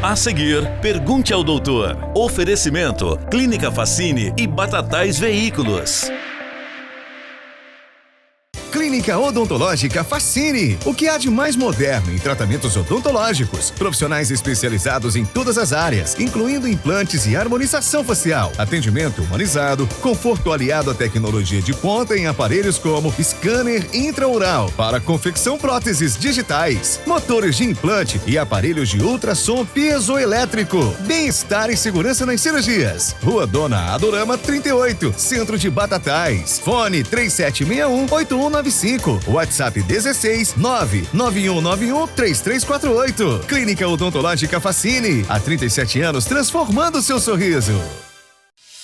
A seguir, pergunte ao doutor. Oferecimento, Clínica Facini e Batatais Veículos. Clínica Odontológica Facini. O que há de mais moderno em tratamentos odontológicos? Profissionais especializados em todas as áreas, incluindo implantes e harmonização facial. Atendimento humanizado, conforto aliado à tecnologia de ponta em aparelhos como scanner intraoral para confecção próteses digitais, motores de implante e aparelhos de ultrassom piezoelétrico. Bem-estar e segurança nas cirurgias. Rua Dona Adorama 38, Centro de Batatais. Fone 3761-8195. WhatsApp 16 99191 3348. Clínica Odontológica Facini. Há 37 anos transformando seu sorriso.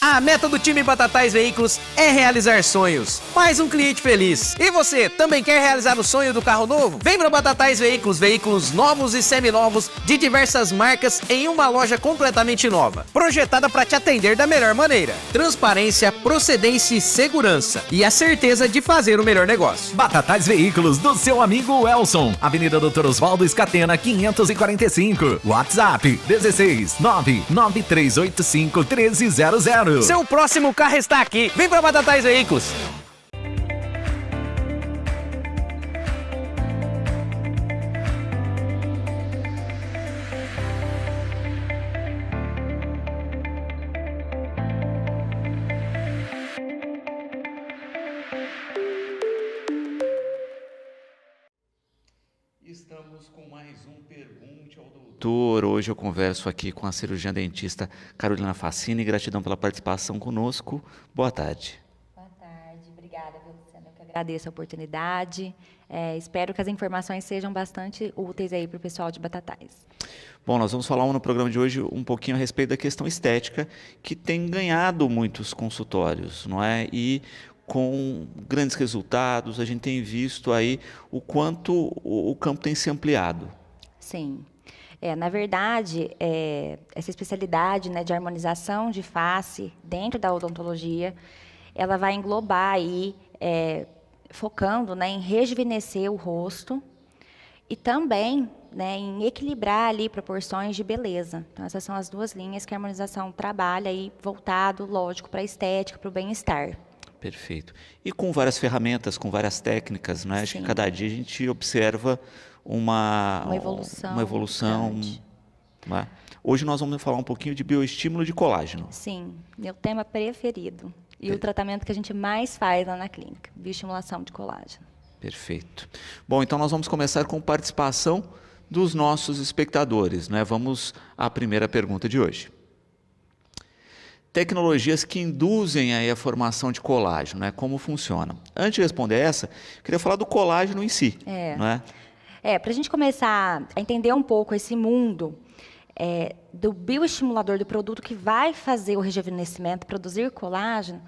A meta do time Batatais Veículos é realizar sonhos. Mais um cliente feliz. E você, também quer realizar o sonho do carro novo? Vem para Batatais Veículos, veículos novos e seminovos de diversas marcas em uma loja completamente nova. Projetada para te atender da melhor maneira. Transparência, procedência e segurança. E a certeza de fazer o melhor negócio. Batatais Veículos, do seu amigo Elson. Avenida Dr. Osvaldo Escatena, 545. WhatsApp 16 99385 1300. Seu próximo carro está aqui. Vem para Batatais Veículos. Estamos com mais um Pergunte ao Doutor. Hoje eu converso aqui com a cirurgiã dentista Carolina Facini. Gratidão pela participação conosco. Boa tarde. Boa tarde, obrigada, Luciano. Eu que agradeço a oportunidade. Espero que as informações sejam bastante úteis aí para o pessoal de Batatais. Bom, nós vamos falar no programa de hoje um pouquinho a respeito da questão estética, que tem ganhado muitos consultórios, não é? E com grandes resultados, a gente tem visto aí o quanto o campo tem se ampliado. Sim. Na verdade, essa especialidade, né, de harmonização de face dentro da odontologia, ela vai englobar aí, focando, né, em rejuvenescer o rosto e também, né, em equilibrar ali proporções de beleza. Então, essas são as duas linhas que a harmonização trabalha aí, voltado, lógico, para a estética, para o bem-estar. Perfeito. E com várias ferramentas, com várias técnicas, né? Acho que cada dia a gente observa uma evolução. Né? Hoje nós vamos falar um pouquinho de bioestímulo de colágeno. Sim, meu tema preferido. E o tratamento que a gente mais faz lá na clínica, bioestimulação de colágeno. Perfeito. Bom, então nós vamos começar com participação dos nossos espectadores, né? Vamos à primeira pergunta de hoje. Tecnologias que induzem aí a formação de colágeno, né? Como funcionam? Antes de responder essa, eu queria falar do colágeno em si. Não é? Para a gente começar a entender um pouco esse mundo do bioestimulador, do produto que vai fazer o rejuvenescimento, produzir colágeno,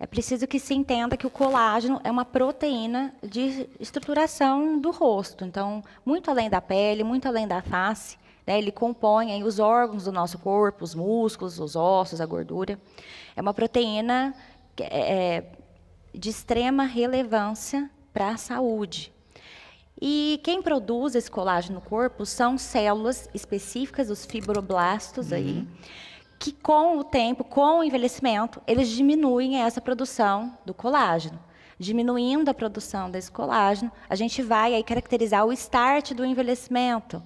é preciso que se entenda que o colágeno é uma proteína de estruturação do rosto. Então, muito além da pele, muito além da face, né, ele compõe aí os órgãos do nosso corpo, os músculos, os ossos, a gordura. É uma proteína de extrema relevância para a saúde. E quem produz esse colágeno no corpo são células específicas, os fibroblastos aí, que com o tempo, com o envelhecimento, eles diminuem essa produção do colágeno. Diminuindo a produção desse colágeno, a gente vai aí caracterizar o start do envelhecimento.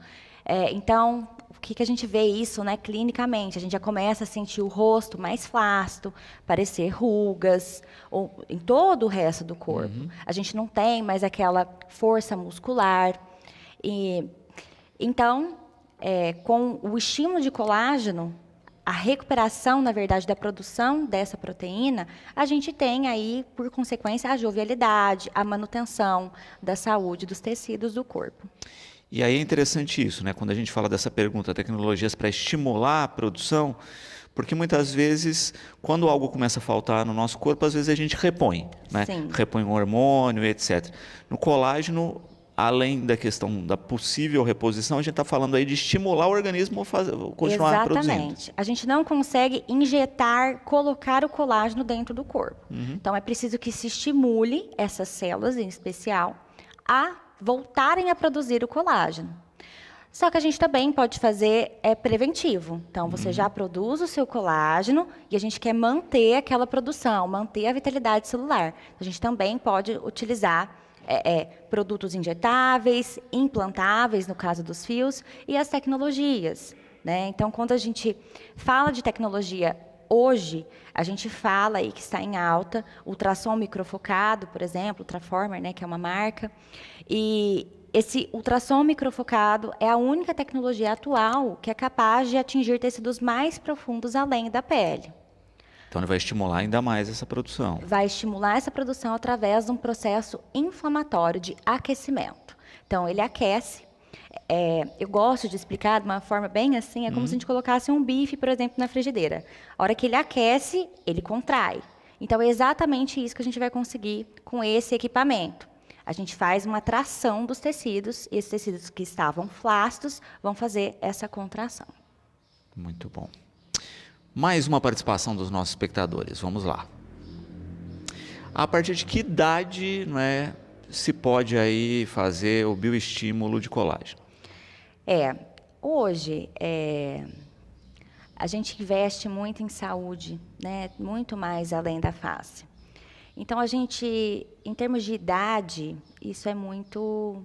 Então, o que a gente vê isso, né, clinicamente? A gente já começa a sentir o rosto mais flácido, parecer rugas, ou em todo o resto do corpo. A gente não tem mais aquela força muscular. Então, com o estímulo de colágeno, a recuperação, na verdade, da produção dessa proteína, a gente tem aí, por consequência, a jovialidade, a manutenção da saúde dos tecidos do corpo. E aí é interessante isso, né? Quando a gente fala dessa pergunta, tecnologias para estimular a produção, porque muitas vezes, quando algo começa a faltar no nosso corpo, às vezes a gente repõe, né? Repõe um hormônio, etc. No colágeno, além da questão da possível reposição, a gente está falando aí de estimular o organismo a continuar produzindo. Exatamente. A gente não consegue injetar, colocar o colágeno dentro do corpo. Então, é preciso que se estimule essas células, em especial, a voltarem a produzir o colágeno. Só que a gente também pode fazer preventivo. Então, você já produz o seu colágeno e a gente quer manter aquela produção, manter a vitalidade celular. A gente também pode utilizar produtos injetáveis, implantáveis, no caso dos fios, e as tecnologias, né? Então, quando a gente fala de tecnologia hoje, a gente fala aí que está em alta, ultrassom microfocado, por exemplo, Ultraformer, né, que é uma marca, e esse ultrassom microfocado é a única tecnologia atual que é capaz de atingir tecidos mais profundos além da pele. Então, ele vai estimular ainda mais essa produção. Vai estimular essa produção através de um processo inflamatório de aquecimento. Então, ele aquece. Eu gosto de explicar de uma forma bem assim, é como se a gente colocasse um bife, por exemplo, na frigideira. A hora que ele aquece, ele contrai. Então, é exatamente isso que a gente vai conseguir com esse equipamento. A gente faz uma tração dos tecidos, e esses tecidos que estavam flácidos vão fazer essa contração. Muito bom. Mais uma participação dos nossos espectadores. Vamos lá. A partir de que idade, não é, se pode aí fazer o bioestímulo de colágeno? Hoje, a gente investe muito em saúde, né, muito mais além da face. Então, a gente, em termos de idade, isso é muito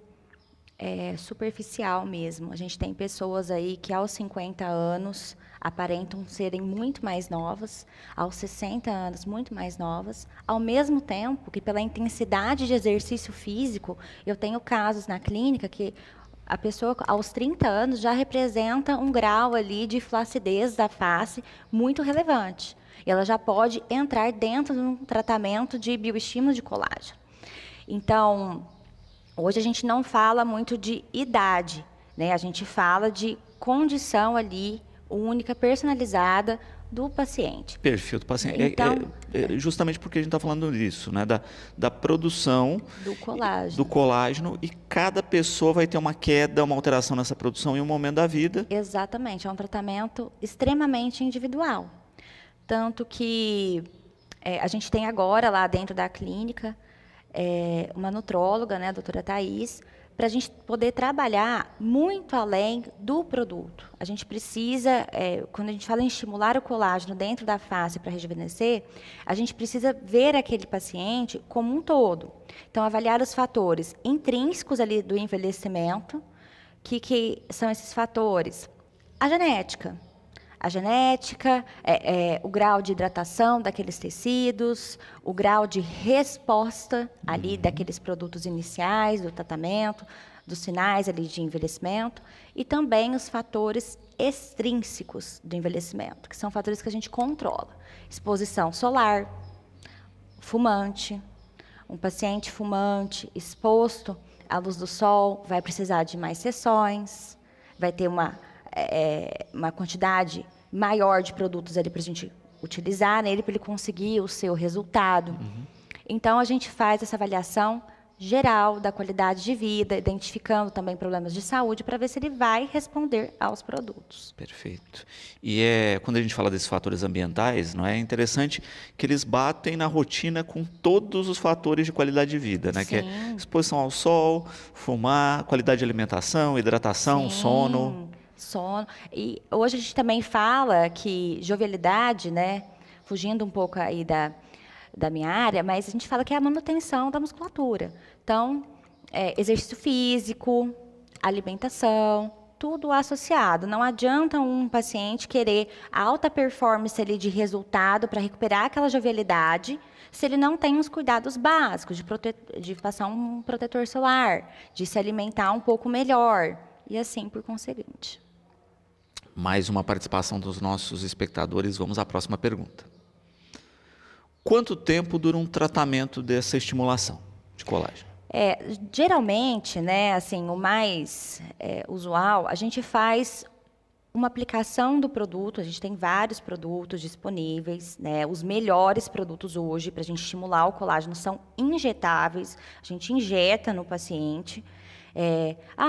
superficial mesmo. A gente tem pessoas aí que aos 50 anos aparentam serem muito mais novas, aos 60 anos muito mais novas, ao mesmo tempo que pela intensidade de exercício físico, eu tenho casos na clínica que a pessoa aos 30 anos já representa um grau ali de flacidez da face muito relevante. E ela já pode entrar dentro de um tratamento de bioestímulo de colágeno. Então, hoje a gente não fala muito de idade, né? A gente fala de condição ali única, personalizada do paciente. Perfil do paciente. Então, justamente porque a gente está falando disso, né? Da produção do colágeno. E cada pessoa vai ter uma queda, uma alteração nessa produção em um momento da vida. Exatamente, é um tratamento extremamente individual. Tanto que a gente tem agora lá dentro da clínica uma nutróloga, né, a doutora Thaís, para a gente poder trabalhar muito além do produto. A gente precisa, quando a gente fala em estimular o colágeno dentro da face para rejuvenescer, a gente precisa ver aquele paciente como um todo. Então, avaliar os fatores intrínsecos ali do envelhecimento, que são esses fatores. A genética, o grau de hidratação daqueles tecidos, o grau de resposta ali daqueles produtos iniciais do tratamento, dos sinais ali de envelhecimento, e também os fatores extrínsecos do envelhecimento, que são fatores que a gente controla. Exposição solar, fumante, um paciente fumante exposto à luz do sol vai precisar de mais sessões, vai ter uma quantidade maior de produtos ali para a gente utilizar nele, para ele conseguir o seu resultado. Então, a gente faz essa avaliação geral da qualidade de vida, identificando também problemas de saúde, para ver se ele vai responder aos produtos. Perfeito. E quando a gente fala desses fatores ambientais, não é interessante que eles batem na rotina com todos os fatores de qualidade de vida, né? Sim. Que é exposição ao sol, fumar, qualidade de alimentação, hidratação, Sim. sono. E hoje a gente também fala que jovialidade, né, fugindo um pouco aí da minha área, mas a gente fala que é a manutenção da musculatura. Então, exercício físico, alimentação, tudo associado. Não adianta um paciente querer alta performance ali de resultado para recuperar aquela jovialidade se ele não tem os cuidados básicos de passar um protetor solar, de se alimentar um pouco melhor e assim por conseguinte. Mais uma participação dos nossos espectadores. Vamos à próxima pergunta. Quanto tempo dura um tratamento dessa estimulação de colágeno? Geralmente, né, assim, o mais usual, a gente faz uma aplicação do produto. A gente tem vários produtos disponíveis, né? Os melhores produtos hoje para a gente estimular o colágeno são injetáveis. A gente injeta no paciente.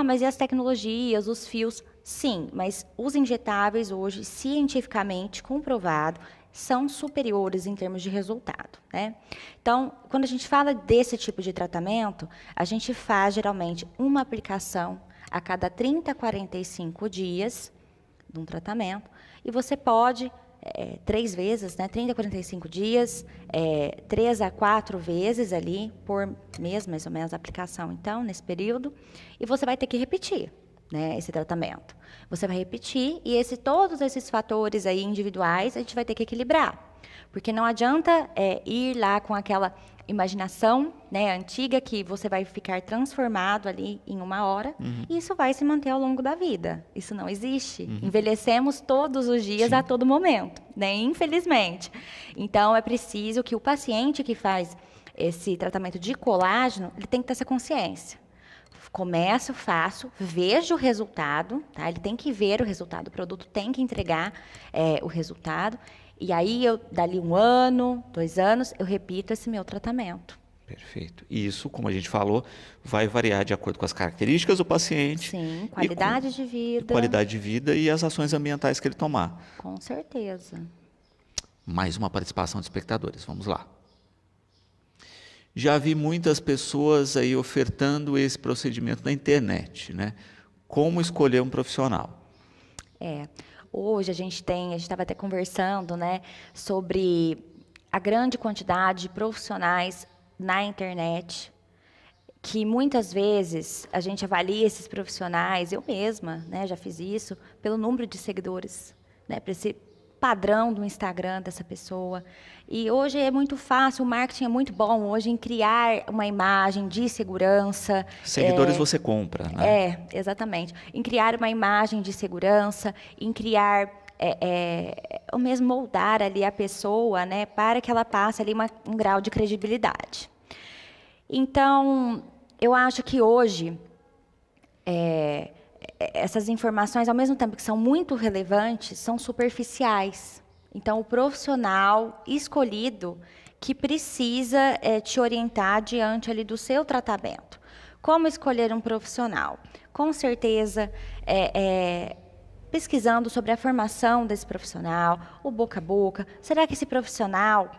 Mas e as tecnologias, os fios? Sim, mas os injetáveis hoje, cientificamente comprovado, são superiores em termos de resultado, né? Então, quando a gente fala desse tipo de tratamento, a gente faz geralmente uma aplicação a cada 30 a 45 dias de um tratamento. E você pode, 3 vezes, né, 30 a 45 dias, 3 a 4 vezes ali por mês, mais ou menos, a aplicação, então, nesse período. E você vai ter que repetir, né, esse tratamento. Você vai repetir e todos esses fatores aí individuais a gente vai ter que equilibrar. Porque não adianta ir lá com aquela imaginação, né, antiga, que você vai ficar transformado ali em 1 hora, e isso vai se manter ao longo da vida. Isso não existe. Envelhecemos todos os dias, a todo momento, né, infelizmente. Então, é preciso que o paciente que faz esse tratamento de colágeno, ele tem que ter essa consciência. Começo, faço, vejo o resultado, tá? Ele tem que ver o resultado, o produto tem que entregar o resultado. E aí, dali 1 ano, 2 anos, eu repito esse meu tratamento. Perfeito. E isso, como a gente falou, vai variar de acordo com as características do paciente. Sim, qualidade de vida. Qualidade de vida e as ações ambientais que ele tomar. Com certeza. Mais uma participação de espectadores. Vamos lá. Já vi muitas pessoas aí ofertando esse procedimento na internet, né? Como escolher um profissional? Hoje a gente estava até conversando, né, sobre a grande quantidade de profissionais na internet, que muitas vezes a gente avalia esses profissionais, eu mesma, né, já fiz isso, pelo número de seguidores, né, para esse padrão do Instagram dessa pessoa. E hoje é muito fácil, o marketing é muito bom hoje em criar uma imagem de segurança. Seguidores você compra, né? Exatamente. Em criar uma imagem de segurança, em criar, ou mesmo moldar ali a pessoa, né, para que ela passe ali um grau de credibilidade. Então, eu acho que hoje, essas informações, ao mesmo tempo que são muito relevantes, são superficiais. Então, o profissional escolhido que precisa te orientar diante ali do seu tratamento. Como escolher um profissional? Com certeza, pesquisando sobre a formação desse profissional, o boca a boca. Será que esse profissional,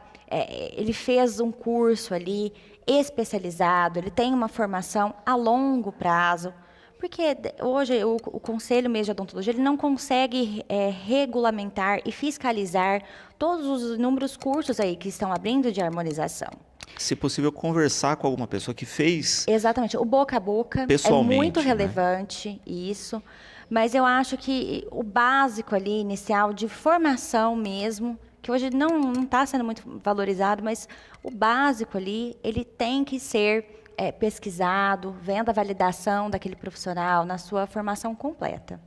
ele fez um curso ali especializado, ele tem uma formação a longo prazo? Porque hoje o Conselho mesmo de Odontologia ele não consegue regulamentar e fiscalizar todos os inúmeros cursos aí que estão abrindo de harmonização. Se possível, conversar com alguma pessoa que fez. Exatamente. O boca a boca é muito relevante, né? Isso. Mas eu acho que o básico ali, inicial, de formação mesmo, que hoje não está sendo muito valorizado, mas o básico ali, ele tem que ser pesquisado, vendo a validação daquele profissional na sua formação completa.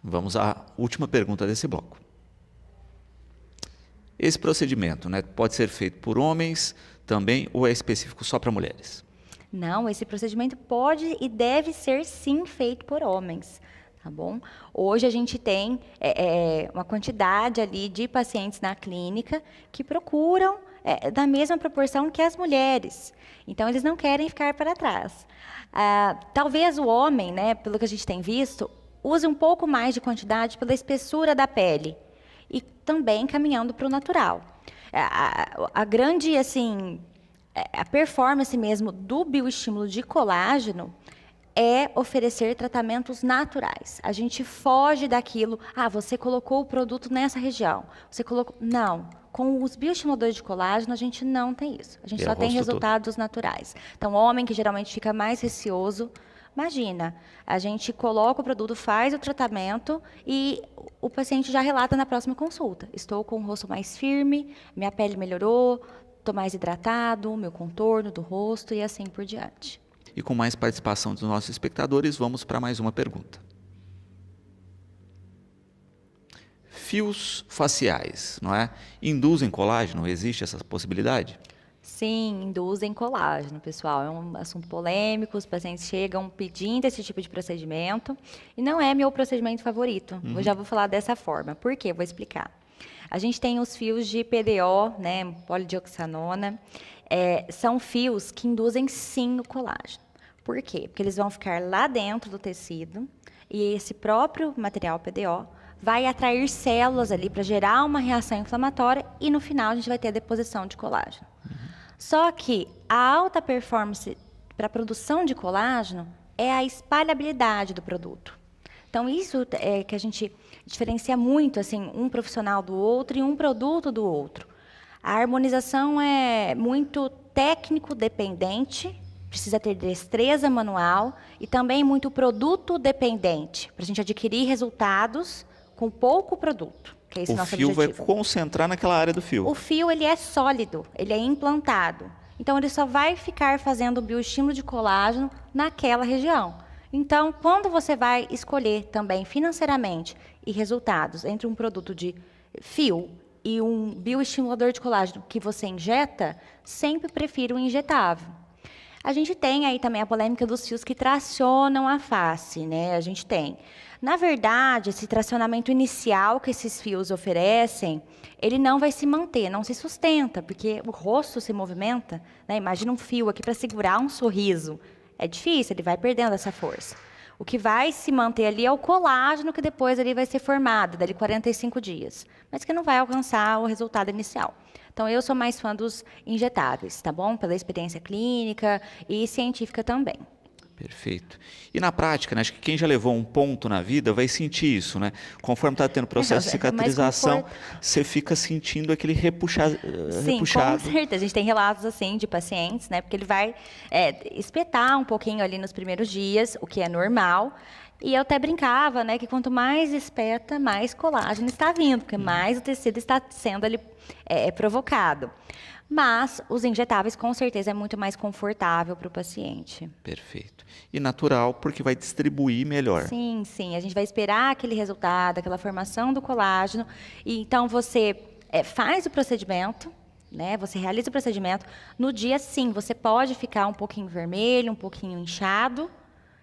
Vamos à última pergunta desse bloco. Esse procedimento, né, pode ser feito por homens também ou é específico só para mulheres? Não, esse procedimento pode e deve ser sim feito por homens. Tá bom? Hoje a gente tem uma quantidade ali de pacientes na clínica que procuram da mesma proporção que as mulheres. Então, eles não querem ficar para trás. Talvez o homem, né, pelo que a gente tem visto, use um pouco mais de quantidade pela espessura da pele e também caminhando para o natural. A grande, assim, a performance mesmo do bioestímulo de colágeno é oferecer tratamentos naturais. A gente foge daquilo, você colocou o produto nessa região, você colocou... Não, com os bioestimuladores de colágeno a gente não tem isso. A gente só tem resultados naturais. Então, o homem que geralmente fica mais receoso, imagina, a gente coloca o produto, faz o tratamento e o paciente já relata na próxima consulta. Estou com o rosto mais firme, minha pele melhorou, estou mais hidratado, meu contorno do rosto e assim por diante. E com mais participação dos nossos espectadores, vamos para mais uma pergunta. Fios faciais, não é? Induzem colágeno? Existe essa possibilidade? Sim, induzem colágeno, pessoal. É um assunto polêmico, os pacientes chegam pedindo esse tipo de procedimento e não é meu procedimento favorito. Eu já vou falar dessa forma. Por quê? Vou explicar. A gente tem os fios de PDO, né, polidioxanona. São fios que induzem sim o colágeno. Por quê? Porque eles vão ficar lá dentro do tecido e esse próprio material PDO vai atrair células ali para gerar uma reação inflamatória e no final a gente vai ter a deposição de colágeno. Só que a alta performance para a produção de colágeno é a espalhabilidade do produto. Então, isso é que a gente diferencia muito, assim, um profissional do outro e um produto do outro. A harmonização é muito técnico-dependente, precisa ter destreza manual e também muito produto-dependente, para a gente adquirir resultados com pouco produto, que é esse nosso objetivo. O fio vai concentrar naquela área do fio. O fio, ele é sólido, ele é implantado. Então, ele só vai ficar fazendo o bioestímulo de colágeno naquela região. Então, quando você vai escolher também financeiramente e resultados entre um produto de fio e um bioestimulador de colágeno que você injeta, sempre prefiro o injetável. A gente tem aí também a polêmica dos fios que tracionam a face, né? A gente tem. Na verdade, esse tracionamento inicial que esses fios oferecem, ele não vai se manter, não se sustenta, porque o rosto se movimenta, né? Imagina um fio aqui para segurar um sorriso. É difícil, ele vai perdendo essa força. O que vai se manter ali é o colágeno, que depois ali vai ser formado, dali 45 dias, mas que não vai alcançar o resultado inicial. Então, eu sou mais fã dos injetáveis, tá bom? Pela experiência clínica e científica também. Perfeito. E na prática, né, acho que quem já levou um ponto na vida vai sentir isso, né? Conforme está tendo processo de cicatrização, você fica sentindo aquele repuxado. Sim, com certeza. A gente tem relatos assim de pacientes, né? Porque ele vai espetar um pouquinho ali nos primeiros dias, o que é normal. E eu até brincava, né, que quanto mais espeta, mais colágeno está vindo, porque mais o tecido está sendo ali provocado. Mas os injetáveis, com certeza, é muito mais confortável para o paciente. Perfeito. E natural, porque vai distribuir melhor. Sim, sim. A gente vai esperar aquele resultado, aquela formação do colágeno. E então, você faz o procedimento, né? Você realiza o procedimento. No dia, sim, você pode ficar um pouquinho vermelho, um pouquinho inchado,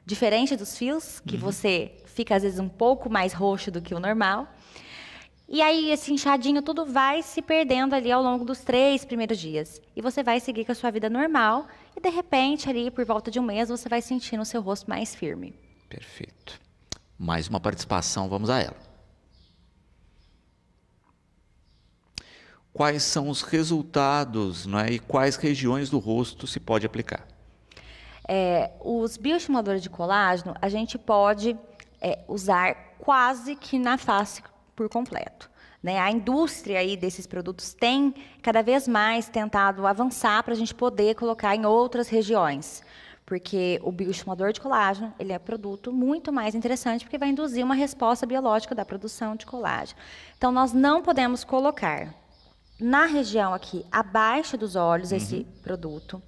diferente dos fios, que você fica, às vezes, um pouco mais roxo do que o normal. E aí, esse inchadinho, tudo vai se perdendo ali ao longo dos 3 primeiros dias. E você vai seguir com a sua vida normal e, de repente, ali, por volta de um mês, você vai sentindo o seu rosto mais firme. Perfeito. Mais uma participação, vamos a ela. Quais são os resultados, né, e quais regiões do rosto se pode aplicar? Os bioestimuladores de colágeno, a gente pode usar quase que na face por completo, né? A indústria aí desses produtos tem cada vez mais tentado avançar para a gente poder colocar em outras regiões, porque o bioestimulador de colágeno, ele é produto muito mais interessante porque vai induzir uma resposta biológica da produção de colágeno. Então, nós não podemos colocar na região aqui abaixo dos olhos esse produto.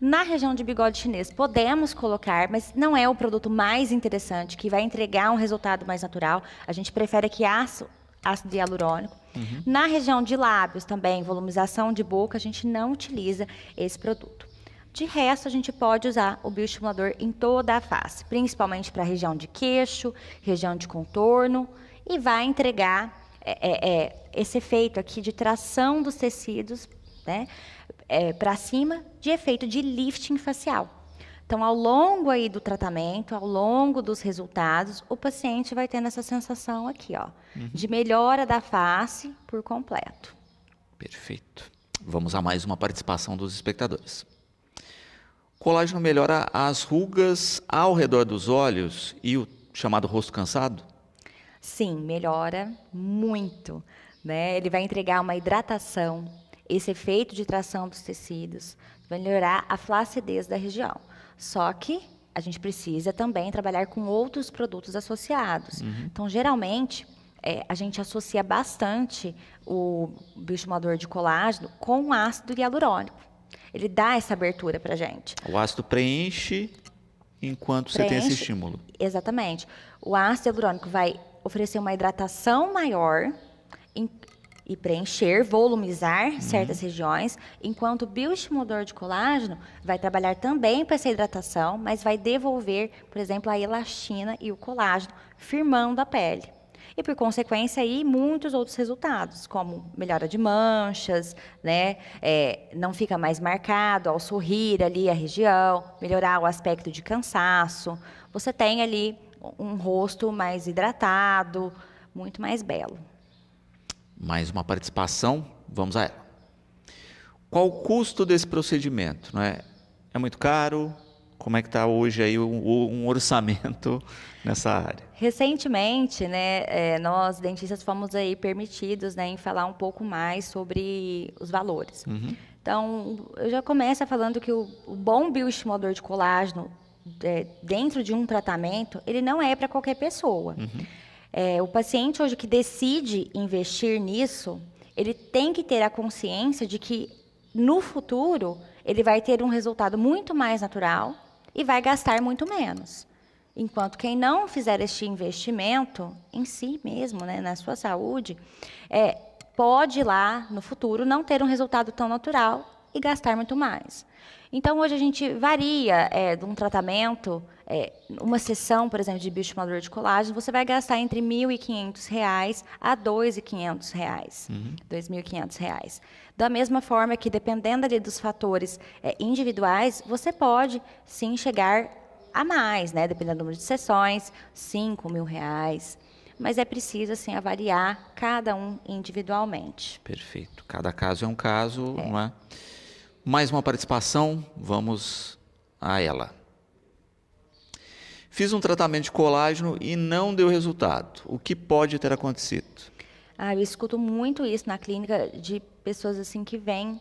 Na região de bigode chinês, podemos colocar, mas não é o produto mais interessante, que vai entregar um resultado mais natural. A gente prefere aqui ácido hialurônico. Na região de lábios também, volumização de boca, a gente não utiliza esse produto. De resto, a gente pode usar o bioestimulador em toda a face, principalmente para a região de queixo, região de contorno, e vai entregar esse efeito aqui de tração dos tecidos, né? Para cima, de efeito de lifting facial. Então, ao longo aí do tratamento, ao longo dos resultados, o paciente vai tendo essa sensação aqui, ó, de melhora da face por completo. Perfeito. Vamos a mais uma participação dos espectadores. Colágeno melhora as rugas ao redor dos olhos e o chamado rosto cansado? Sim, melhora muito, né? Ele vai entregar uma hidratação, esse efeito de tração dos tecidos, vai melhorar a flacidez da região. Só que a gente precisa também trabalhar com outros produtos associados. Então, geralmente, a gente associa bastante o bioestimulador de colágeno com ácido hialurônico. Ele dá essa abertura para a gente. O ácido preenche enquanto você tem esse estímulo. Exatamente. O ácido hialurônico vai oferecer uma hidratação maior e preencher, volumizar certas regiões, enquanto o bioestimulador de colágeno vai trabalhar também para essa hidratação, mas vai devolver, por exemplo, a elastina e o colágeno, firmando a pele. E, por consequência, aí, muitos outros resultados, como melhora de manchas, né? Não fica mais marcado ao sorrir ali a região, melhorar o aspecto de cansaço. Você tem ali um rosto mais hidratado, muito mais belo. Mais uma participação, vamos a ela. Qual o custo desse procedimento? Não é muito caro? Como é que está hoje aí um orçamento nessa área? Recentemente, né, nós dentistas fomos aí permitidos, né, em falar um pouco mais sobre os valores. Então, eu já começo falando que o bom bioestimulador de colágeno dentro de um tratamento, ele não é para qualquer pessoa. O paciente hoje que decide investir nisso, ele tem que ter a consciência de que no futuro ele vai ter um resultado muito mais natural e vai gastar muito menos. Enquanto quem não fizer este investimento em si mesmo, né, na sua saúde, pode lá no futuro não ter um resultado tão natural e gastar muito mais. Então, hoje a gente varia de um tratamento, uma sessão, por exemplo, de bioestimulador de colágeno, você vai gastar entre R$ 1.500 a R$ 2.500, R$ 2.500. Da mesma forma que, dependendo ali dos fatores individuais, você pode, sim, chegar a mais, né? Dependendo do número de sessões, R$ 5.000. Mas é preciso, assim, avaliar cada um individualmente. Perfeito. Cada caso é um caso, não é? Mais uma participação, vamos a ela. Fiz um tratamento de colágeno e não deu resultado. O que pode ter acontecido? Eu escuto muito isso na clínica de pessoas assim que vêm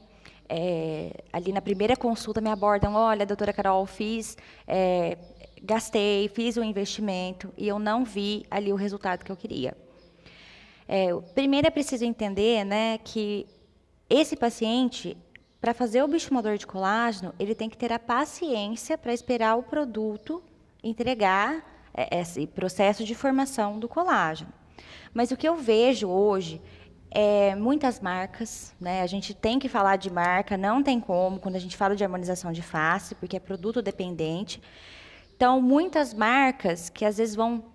ali na primeira consulta, me abordam: olha, doutora Carol, gastei, fiz um investimento e eu não vi ali o resultado que eu queria. Primeiro é preciso entender, né, que esse paciente, para fazer o bioestimulador de colágeno, ele tem que ter a paciência para esperar o produto entregar esse processo de formação do colágeno. Mas o que eu vejo hoje é muitas marcas, né? A gente tem que falar de marca, não tem como, quando a gente fala de harmonização de face, porque é produto dependente. Então, muitas marcas que às vezes vão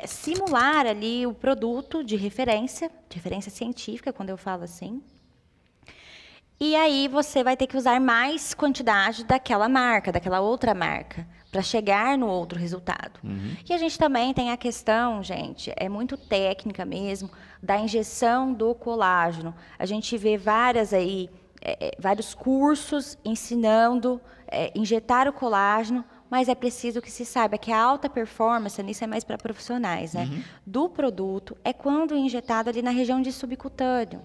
simular ali o produto de referência científica, quando eu falo assim. E aí você vai ter que usar mais quantidade daquela marca, daquela outra marca, para chegar no outro resultado. E a gente também tem a questão, gente, é muito técnica mesmo, da injeção do colágeno. A gente vê vários cursos ensinando injetar o colágeno, mas é preciso que se saiba que a alta performance, nisso é mais para profissionais, né, do produto, é quando injetado ali na região de subcutâneo,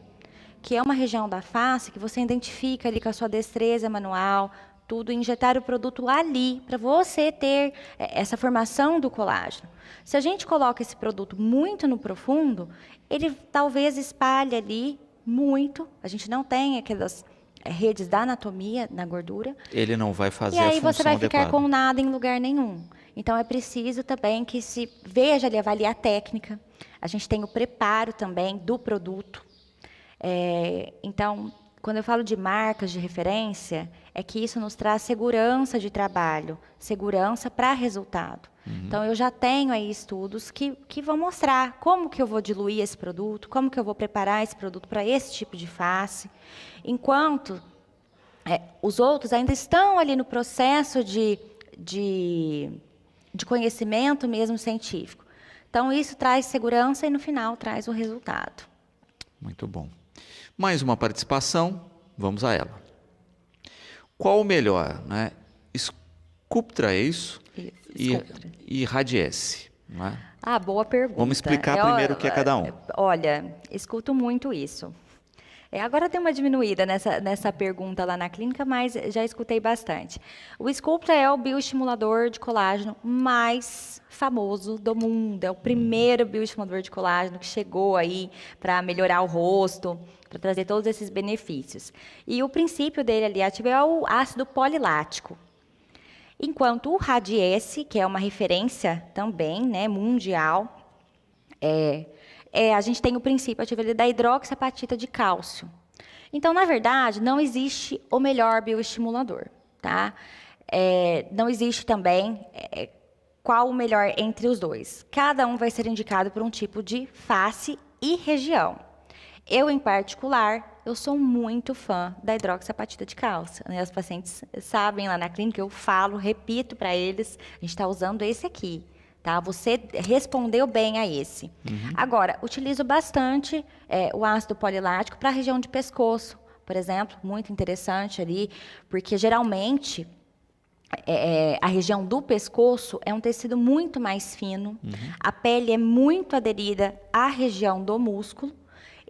que é uma região da face que você identifica ali com a sua destreza manual, tudo, injetar o produto ali, para você ter essa formação do colágeno. Se a gente coloca esse produto muito no profundo, ele talvez espalhe ali muito, a gente não tem aquelas redes da anatomia na gordura. Ele não vai fazer a função adequada. E aí você vai ficar com nada em lugar nenhum. Então, é preciso também que se veja ali, avalie a técnica. A gente tem o preparo também do produto. Então, quando eu falo de marcas de referência, é que isso nos traz segurança de trabalho, segurança para resultado. Então, eu já tenho aí estudos que vão mostrar como que eu vou diluir esse produto, como que eu vou preparar esse produto para esse tipo de face, enquanto os outros ainda estão ali no processo de conhecimento mesmo científico. Então, isso traz segurança e, no final, traz o resultado. Muito bom. Mais uma participação, vamos a ela. Qual o melhor, né? Sculptra, é isso? E Radiesse, não é? Boa pergunta. Vamos explicar primeiro o que é cada um. Olha, escuto muito isso. Agora tem uma diminuída nessa pergunta lá na clínica, mas já escutei bastante. O Sculptra é o bioestimulador de colágeno mais famoso do mundo. É o primeiro bioestimulador de colágeno que chegou aí para melhorar o rosto, para trazer todos esses benefícios. E o princípio dele ali ativo é o ácido polilático. Enquanto o Radiesse, que é uma referência também, né, mundial, a gente tem o princípio ativo ali da hidroxiapatita de cálcio. Então, na verdade, não existe o melhor bioestimulador, tá? Não existe também qual o melhor entre os dois. Cada um vai ser indicado por um tipo de face e região. Eu, em particular, eu sou muito fã da hidroxiapatita de cálcio, né? Os pacientes sabem lá na clínica, eu falo, repito para eles, a gente está usando esse aqui. Tá? Você respondeu bem a esse. Agora, utilizo bastante o ácido polilático para a região de pescoço, por exemplo, muito interessante ali, porque geralmente a região do pescoço é um tecido muito mais fino, a pele é muito aderida à região do músculo.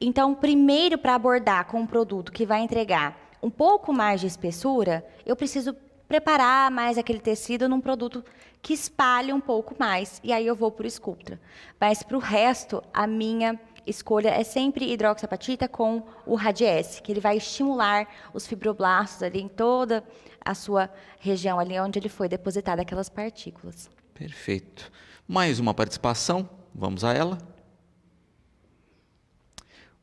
Então, primeiro, para abordar com um produto que vai entregar um pouco mais de espessura, eu preciso preparar mais aquele tecido num produto que espalhe um pouco mais. E aí eu vou para o Sculptra. Mas para o resto, a minha escolha é sempre hidroxapatita com o Radiesse, que ele vai estimular os fibroblastos ali em toda a sua região ali onde ele foi depositada aquelas partículas. Perfeito. Mais uma participação, vamos a ela.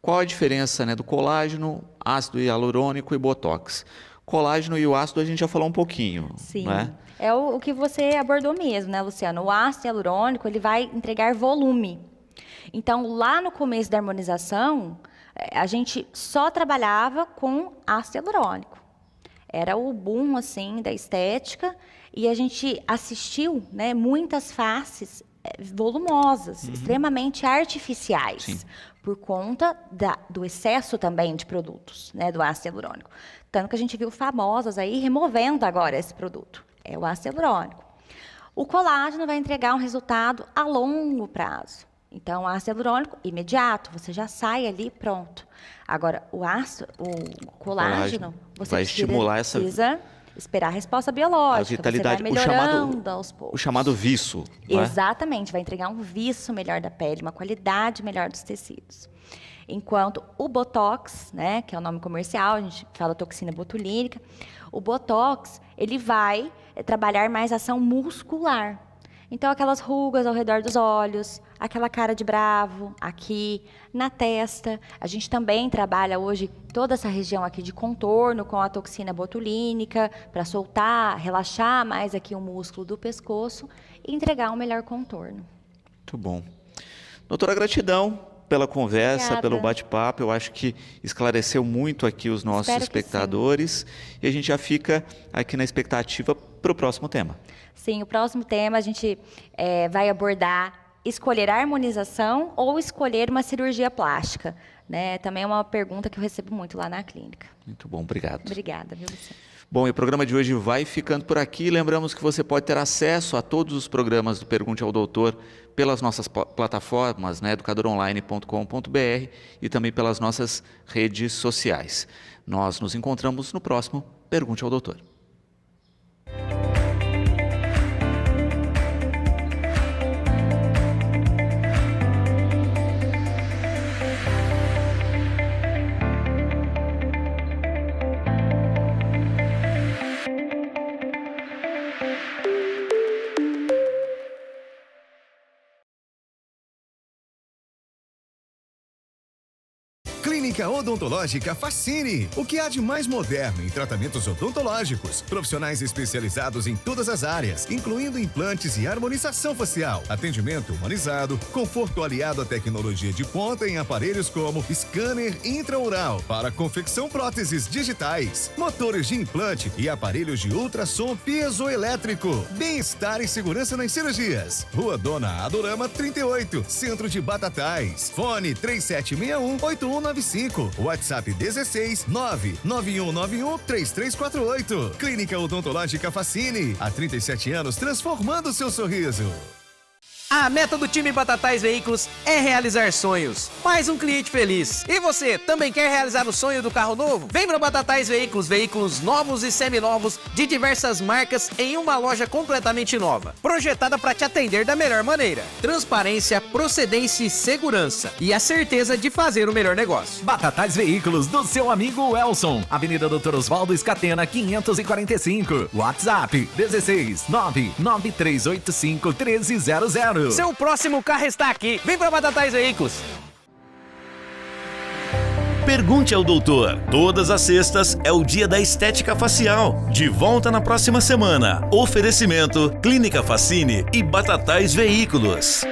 Qual a diferença, né, do colágeno, ácido hialurônico e botox? Colágeno e o ácido a gente já falou um pouquinho. Sim, né? É o que você abordou mesmo, né, Luciano? O ácido hialurônico, ele vai entregar volume. Então, lá no começo da harmonização, a gente só trabalhava com ácido hialurônico. Era o boom, assim, da estética, e a gente assistiu, né, muitas faces volumosas, extremamente artificiais, Sim. por conta do excesso também de produtos, né, do ácido hialurônico. Tanto que a gente viu famosas aí removendo agora esse produto. É o ácido hialurônico. O colágeno vai entregar um resultado a longo prazo. Então, o ácido hialurônico, imediato, você já sai ali pronto. Agora, o colágeno você vai estimular precisa esperar a resposta biológica. A vitalidade, você vai melhorando aos poucos. O chamado viço. Exatamente, vai entregar um viço melhor da pele, uma qualidade melhor dos tecidos. Enquanto o Botox, né, que é o nome comercial, a gente fala toxina botulínica, o Botox, ele vai trabalhar mais ação muscular. Então, aquelas rugas ao redor dos olhos, aquela cara de bravo aqui, na testa. A gente também trabalha hoje toda essa região aqui de contorno com a toxina botulínica para soltar, relaxar mais aqui o músculo do pescoço e entregar um melhor contorno. Muito bom. Doutora, gratidão pela conversa, Obrigada. Pelo bate-papo. Eu acho que esclareceu muito aqui os nossos espectadores. E a gente já fica aqui na expectativa para o próximo tema. Sim, o próximo tema a gente vai abordar escolher a harmonização ou escolher uma cirurgia plástica. Né? Também é uma pergunta que eu recebo muito lá na clínica. Muito bom, obrigado. Obrigada, viu, Luciano? Bom, e o programa de hoje vai ficando por aqui. Lembramos que você pode ter acesso a todos os programas do Pergunte ao Doutor pelas nossas plataformas, né, educadoronline.com.br e também pelas nossas redes sociais. Nós nos encontramos no próximo Pergunte ao Doutor. Clínica Odontológica Facine. O que há de mais moderno em tratamentos odontológicos? Profissionais especializados em todas as áreas, incluindo implantes e harmonização facial. Atendimento humanizado, conforto aliado à tecnologia de ponta em aparelhos como scanner intraoral para confecção próteses digitais, motores de implante e aparelhos de ultrassom piezoelétrico. Bem-estar e segurança nas cirurgias. Rua Dona Adorama 38, Centro de Batatais. Fone 3761-8195. WhatsApp 16 99191-3348. Clínica Odontológica Facine. Há 37 anos transformando seu sorriso. A meta do time Batatais Veículos é realizar sonhos. Mais um cliente feliz. E você, também quer realizar o sonho do carro novo? Vem para Batatais Veículos, veículos novos e seminovos de diversas marcas em uma loja completamente nova. Projetada para te atender da melhor maneira. Transparência, procedência e segurança. E a certeza de fazer o melhor negócio. Batatais Veículos, do seu amigo Elson. Avenida Dr. Osvaldo Escatena, 545. WhatsApp 16 99385 1300. Seu próximo carro está aqui. Vem para Batatais Veículos. Pergunte ao doutor. Todas as sextas é o dia da estética facial. De volta na próxima semana. Oferecimento Clínica Facine e Batatais Veículos.